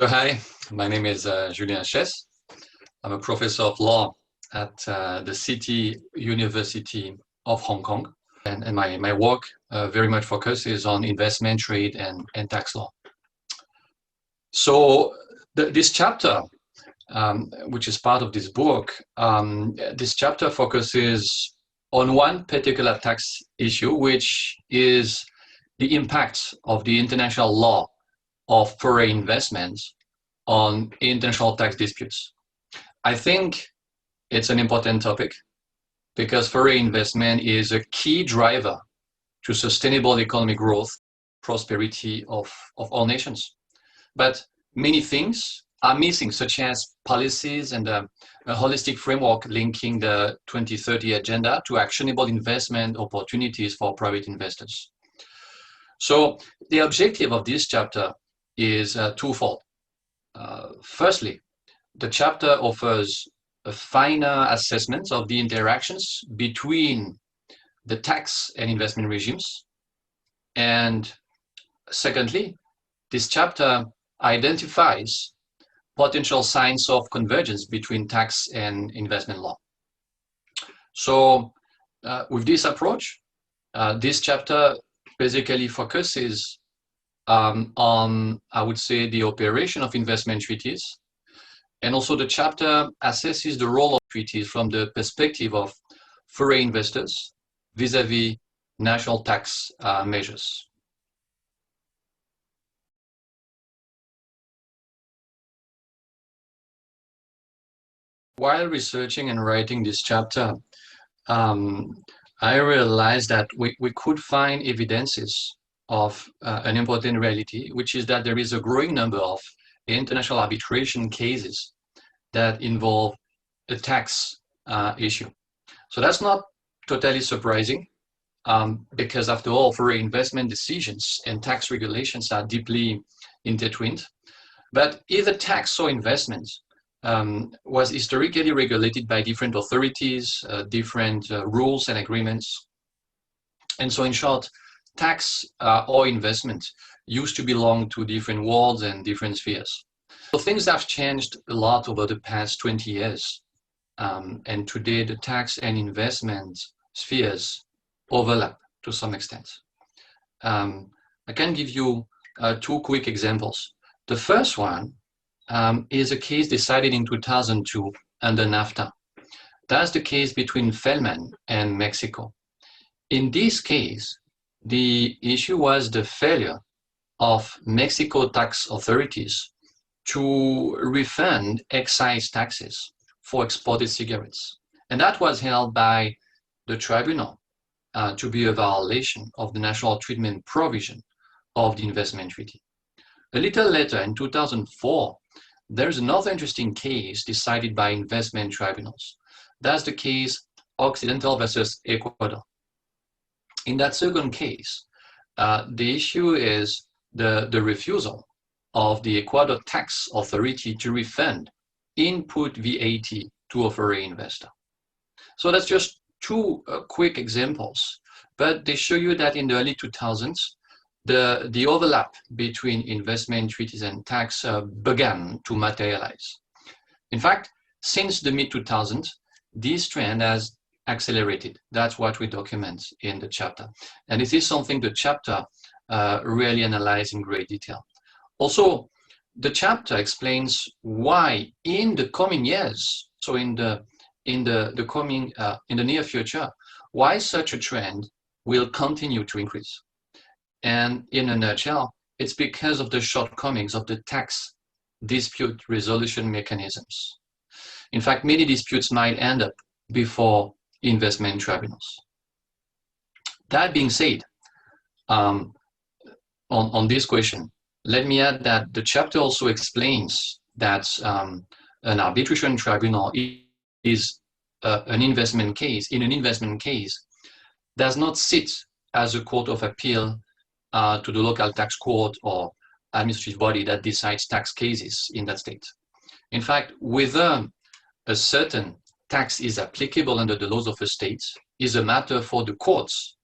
So hi, my name is Julien Chess. I'm a professor of law at the City University of Hong Kong. And my work very much focuses on investment, trade, and tax law. So this chapter, which is part of this book, this chapter focuses on one particular tax issue, which is the impact of the international law of foreign investments on international tax disputes. I think it's an important topic because foreign investment is a key driver to sustainable economic growth, prosperity of all nations. But many things are missing, such as policies and a holistic framework linking the 2030 agenda to actionable investment opportunities for private investors. So the objective of this chapter is twofold. Firstly, the chapter offers a finer assessment of the interactions between the tax and investment regimes. And secondly, this chapter identifies potential signs of convergence between tax and investment law. So with this approach, this chapter basically focuses on, I would say, the operation of investment treaties. And also the chapter assesses the role of treaties from the perspective of foreign investors vis-à-vis national tax measures. While researching and writing this chapter, I realized that we could find evidences of an important reality, which is that there is a growing number of international arbitration cases that involve a tax issue. So that's not totally surprising because after all, foreign investment decisions and tax regulations are deeply intertwined. But either tax or investment was historically regulated by different authorities, different rules and agreements. And so in short, tax or investment used to belong to different worlds and different spheres. So things have changed a lot over the past 20 years. And today the tax and investment spheres overlap to some extent. I can give you two quick examples. The first one is a case decided in 2002 under NAFTA. That's the case between Feldman and Mexico. In this case, the issue was the failure of Mexico tax authorities to refund excise taxes for exported cigarettes. And that was held by the tribunal to be a violation of the national treatment provision of the investment treaty. A little later, in 2004, there's another interesting case decided by investment tribunals. That's the case Occidental versus Ecuador. In that second case, the issue is the refusal of the Ecuador tax authority to refund input VAT to a foreign investor. So that's just two quick examples, but they show you that in the early 2000s, the overlap between investment treaties and tax began to materialize. In fact, since the mid-2000s, this trend has accelerated. That's what we document in the chapter. And this is something the chapter really analyzes in great detail. Also, the chapter explains why in the coming years, so in the near future, why such a trend will continue to increase. And in a nutshell, it's because of the shortcomings of the tax dispute resolution mechanisms. In fact, many disputes might end up before investment tribunals. That being said, on this question, let me add that the chapter also explains that an arbitration tribunal is an investment case. In an investment case, does not sit as a court of appeal to the local tax court or administrative body that decides tax cases in that state. In fact, whether a certain tax is applicable under the laws of a state is a matter for the courts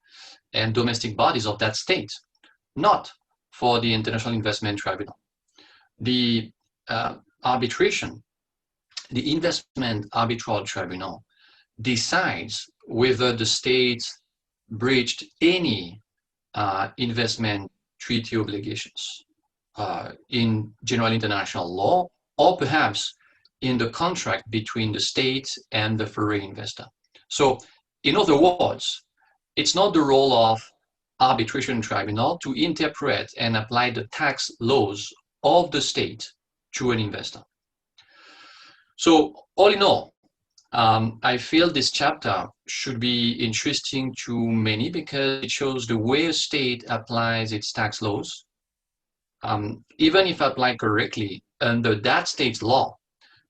and domestic bodies of that state, not for the International Investment Tribunal. The arbitration, the investment arbitral tribunal, decides whether the state breached any investment treaty obligations in general international law, or perhaps in the contract between the state and the foreign investor. So, in other words, it's not the role of arbitration tribunal to interpret and apply the tax laws of the state to an investor. So, all in all, I feel this chapter should be interesting to many because it shows the way a state applies its tax laws. Even if applied correctly under that state's law,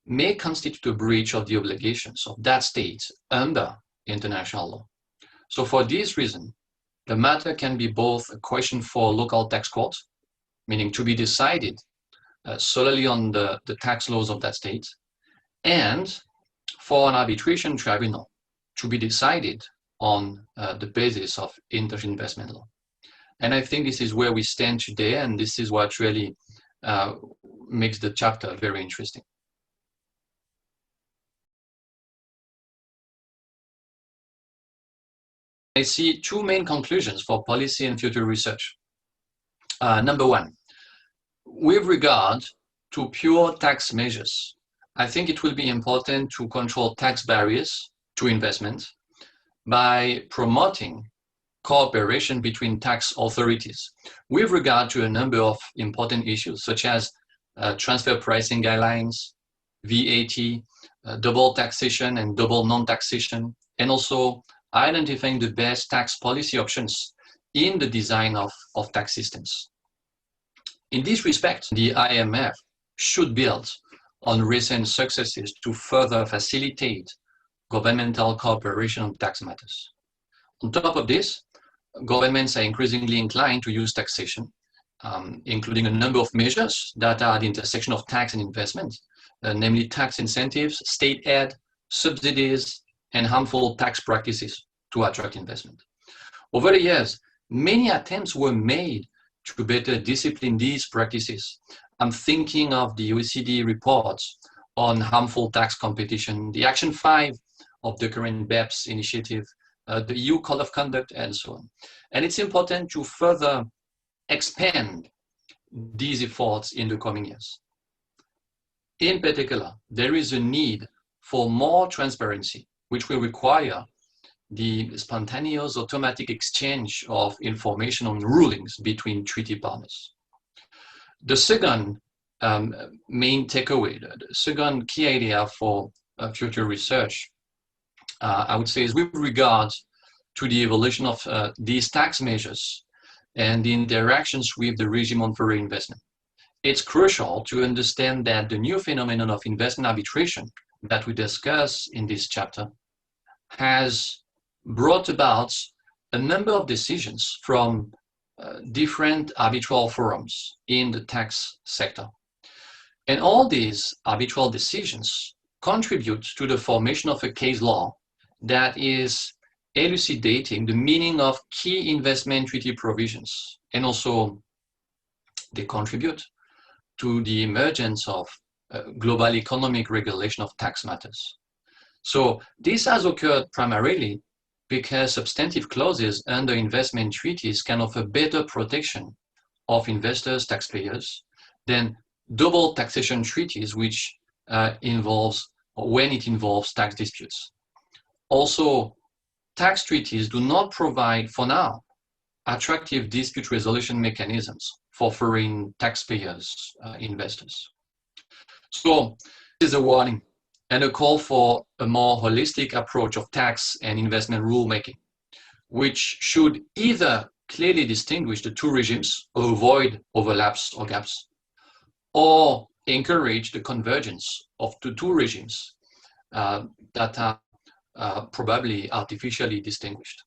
may constitute a breach of the obligations of that state under international law. So for this reason, the matter can be both a question for local tax courts, meaning to be decided solely on the tax laws of that state, and for an arbitration tribunal to be decided on the basis of inter-investment law. And I think this is where we stand today, and this is what really makes the chapter very interesting. I see two main conclusions for policy and future research. Number one, with regard to pure tax measures, I think it will be important to control tax barriers to investment by promoting cooperation between tax authorities with regard to a number of important issues, such as transfer pricing guidelines, VAT, double taxation and double non-taxation, and also identifying the best tax policy options in the design of tax systems. In this respect, the IMF should build on recent successes to further facilitate governmental cooperation on tax matters. On top of this, governments are increasingly inclined to use taxation, including a number of measures that are at the intersection of tax and investment, namely tax incentives, state aid, subsidies, and harmful tax practices to attract investment. Over the years, many attempts were made to better discipline these practices. I'm thinking of the OECD reports on harmful tax competition, the Action 5 of the current BEPS initiative, the EU Code of Conduct, and so on. And it's important to further expand these efforts in the coming years. In particular, there is a need for more transparency, which will require the spontaneous automatic exchange of information on rulings between treaty partners. The second main takeaway, the second key idea for future research, I would say, is with regard to the evolution of these tax measures and the interactions with the regime on foreign investment. It's crucial to understand that the new phenomenon of investment arbitration that we discuss in this chapter has brought about a number of decisions from different arbitral forums in the tax sector. And all these arbitral decisions contribute to the formation of a case law that is elucidating the meaning of key investment treaty provisions, and also they contribute to the emergence of global economic regulation of tax matters. So this has occurred primarily because substantive clauses under investment treaties can offer better protection of investors, taxpayers, than double taxation treaties, which involves, or when it involves, tax disputes. Also, tax treaties do not provide, for now, attractive dispute resolution mechanisms for foreign taxpayers, investors. So this is a warning and a call for a more holistic approach of tax and investment rulemaking, which should either clearly distinguish the two regimes or avoid overlaps or gaps, or encourage the convergence of the two regimes that are probably artificially distinguished.